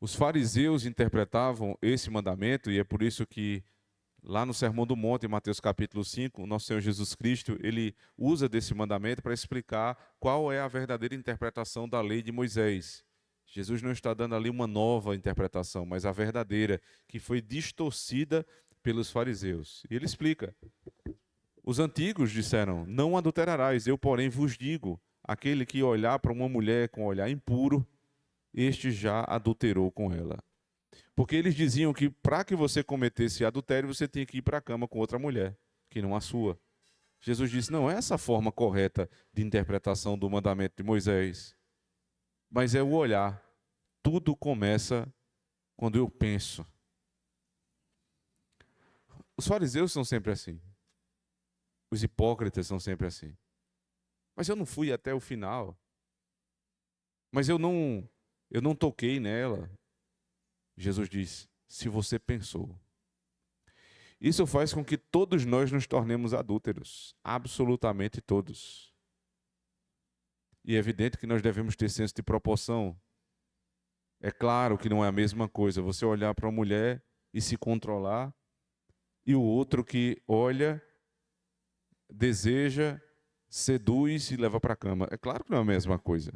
Os fariseus interpretavam esse mandamento, e é por isso que lá no Sermão do Monte, em Mateus capítulo 5, o nosso Senhor Jesus Cristo, ele usa desse mandamento para explicar qual é a verdadeira interpretação da lei de Moisés. Jesus não está dando ali uma nova interpretação, mas a verdadeira, que foi distorcida pelos fariseus. E ele explica. Os antigos disseram: não adulterarás, eu, porém, vos digo: aquele que olhar para uma mulher com olhar impuro, este já adulterou com ela. Porque eles diziam que para que você cometesse adultério, você tinha que ir para a cama com outra mulher, que não a sua. Jesus disse: não é essa a forma correta de interpretação do mandamento de Moisés, mas é o olhar. Tudo começa quando eu penso. Os fariseus são sempre assim. Os hipócritas são sempre assim. Mas eu não fui até o final. Mas eu não toquei nela. Jesus diz: se você pensou. Isso faz com que todos nós nos tornemos adúlteros, absolutamente todos. E é evidente que nós devemos ter senso de proporção. É claro que não é a mesma coisa você olhar para uma mulher e se controlar, e o outro que olha, deseja, seduz e leva para a cama. É claro que não é a mesma coisa.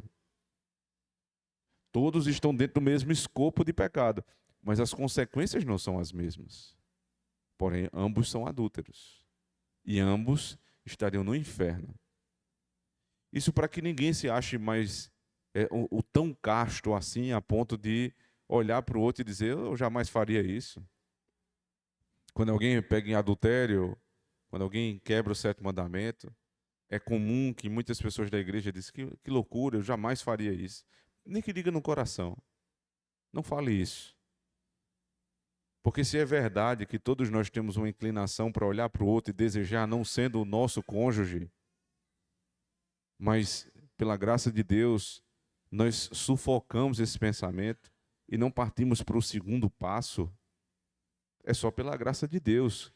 Todos estão dentro do mesmo escopo de pecado, mas as consequências não são as mesmas. Porém, ambos são adúlteros. E ambos estariam no inferno. Isso para que ninguém se ache mais o tão casto assim, a ponto de olhar para o outro e dizer: eu jamais faria isso. Quando alguém pega em adultério, quando alguém quebra o sétimo mandamento, é comum que muitas pessoas da igreja dizem: que loucura, eu jamais faria isso. Nem que diga no coração. Não fale isso. Porque se é verdade que todos nós temos uma inclinação para olhar para o outro e desejar, não sendo o nosso cônjuge, mas pela graça de Deus, nós sufocamos esse pensamento e não partimos para o segundo passo, é só pela graça de Deus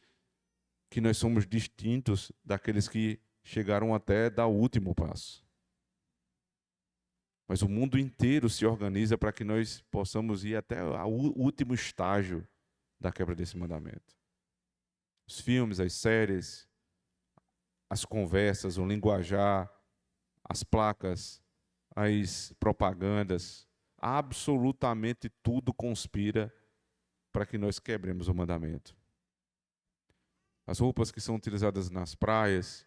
que nós somos distintos daqueles que chegaram até dar o último passo. Mas o mundo inteiro se organiza para que nós possamos ir até o último estágio da quebra desse mandamento. Os filmes, as séries, as conversas, o linguajar, as placas, as propagandas, absolutamente tudo conspira para que nós quebremos o mandamento. As roupas que são utilizadas nas praias,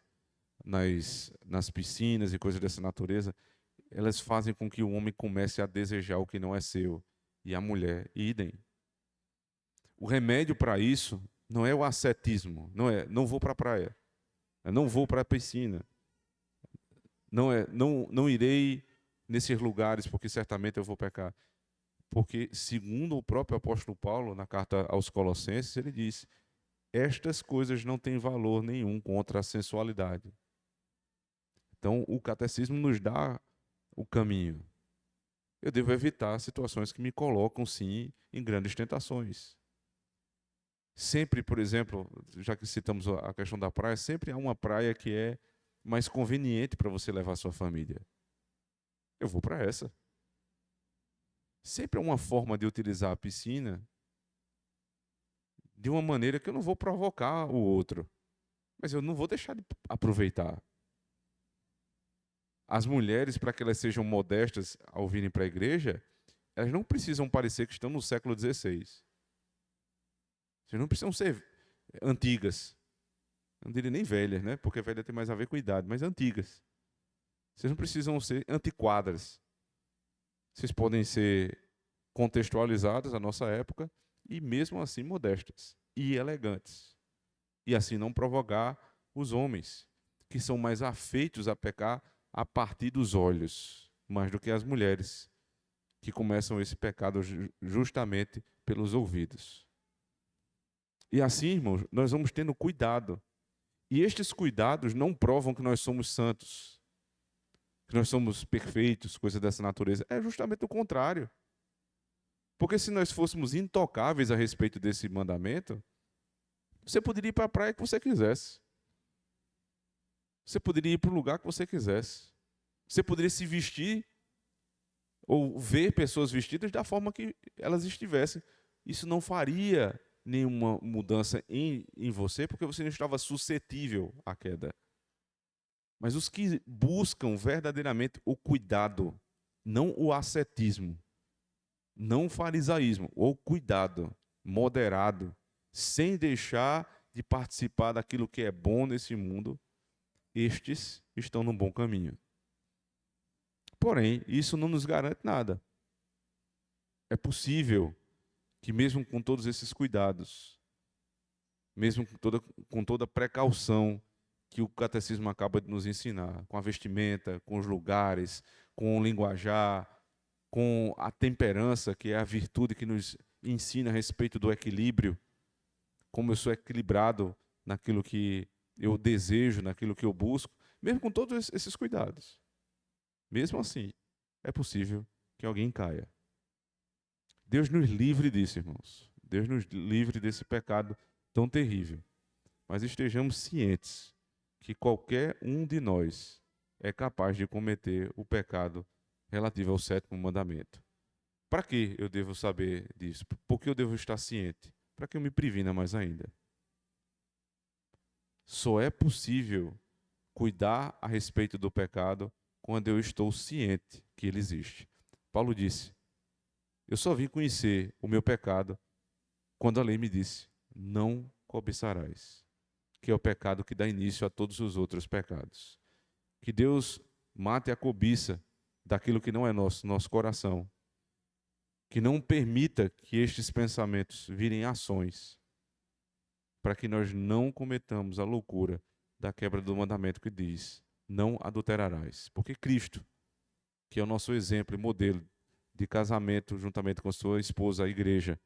nas piscinas e coisas dessa natureza, elas fazem com que o homem comece a desejar o que não é seu. E a mulher, idem. O remédio para isso não é o ascetismo, não vou para a praia, não vou para a piscina, não irei nesses lugares porque certamente eu vou pecar. Porque, segundo o próprio apóstolo Paulo, na carta aos Colossenses, ele diz: estas coisas não têm valor nenhum contra a sensualidade. Então, o catecismo nos dá o caminho. Eu devo evitar situações que me colocam, sim, em grandes tentações. Sempre, por exemplo, já que citamos a questão da praia, sempre há uma praia que é mais conveniente para você levar a sua família. Eu vou para essa. Sempre há uma forma de utilizar a piscina de uma maneira que eu não vou provocar o outro, mas eu não vou deixar de aproveitar. As mulheres, para que elas sejam modestas ao virem para a igreja, elas não precisam parecer que estão no século XVI. Vocês não precisam ser antigas. Eu não diria nem velhas, né? Porque velha tem mais a ver com idade, mas antigas. Vocês não precisam ser antiquadas. Vocês podem ser contextualizadas à nossa época e mesmo assim modestas e elegantes. E assim não provocar os homens, que são mais afeitos a pecar a partir dos olhos, mais do que as mulheres, que começam esse pecado justamente pelos ouvidos. E assim, irmãos, nós vamos tendo cuidado. E estes cuidados não provam que nós somos santos, que nós somos perfeitos, coisa dessa natureza. É justamente o contrário. Porque se nós fôssemos intocáveis a respeito desse mandamento, você poderia ir para a praia que você quisesse. Você poderia ir para o lugar que você quisesse. Você poderia se vestir ou ver pessoas vestidas da forma que elas estivessem. Isso não faria nenhuma mudança em você, porque você não estava suscetível à queda. Mas os que buscam verdadeiramente o cuidado, não o ascetismo, não o farisaísmo, o cuidado moderado, sem deixar de participar daquilo que é bom nesse mundo, estes estão no bom caminho. Porém, isso não nos garante nada. É possível que mesmo com todos esses cuidados, mesmo com toda a precaução que o catecismo acaba de nos ensinar, com a vestimenta, com os lugares, com o linguajar, com a temperança, que é a virtude que nos ensina a respeito do equilíbrio, como eu sou equilibrado naquilo que eu desejo, naquilo que eu busco, mesmo com todos esses cuidados. Mesmo assim, é possível que alguém caia. Deus nos livre disso, irmãos. Deus nos livre desse pecado tão terrível. Mas estejamos cientes que qualquer um de nós é capaz de cometer o pecado relativo ao sétimo mandamento. Para que eu devo saber disso? Por que eu devo estar ciente? Para que eu me previna mais ainda. Só é possível cuidar a respeito do pecado quando eu estou ciente que ele existe. Paulo disse: eu só vim conhecer o meu pecado quando a lei me disse: não cobiçarás, que é o pecado que dá início a todos os outros pecados. Que Deus mate a cobiça daquilo que não é nosso coração. Que não permita que estes pensamentos virem ações, para que nós não cometamos a loucura da quebra do mandamento que diz: não adulterarás. Porque Cristo, que é o nosso exemplo e modelo de casamento juntamente com sua esposa, a igreja,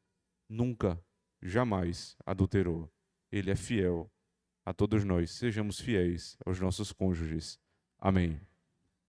nunca, jamais adulterou. Ele é fiel a todos nós. Sejamos fiéis aos nossos cônjuges. Amém.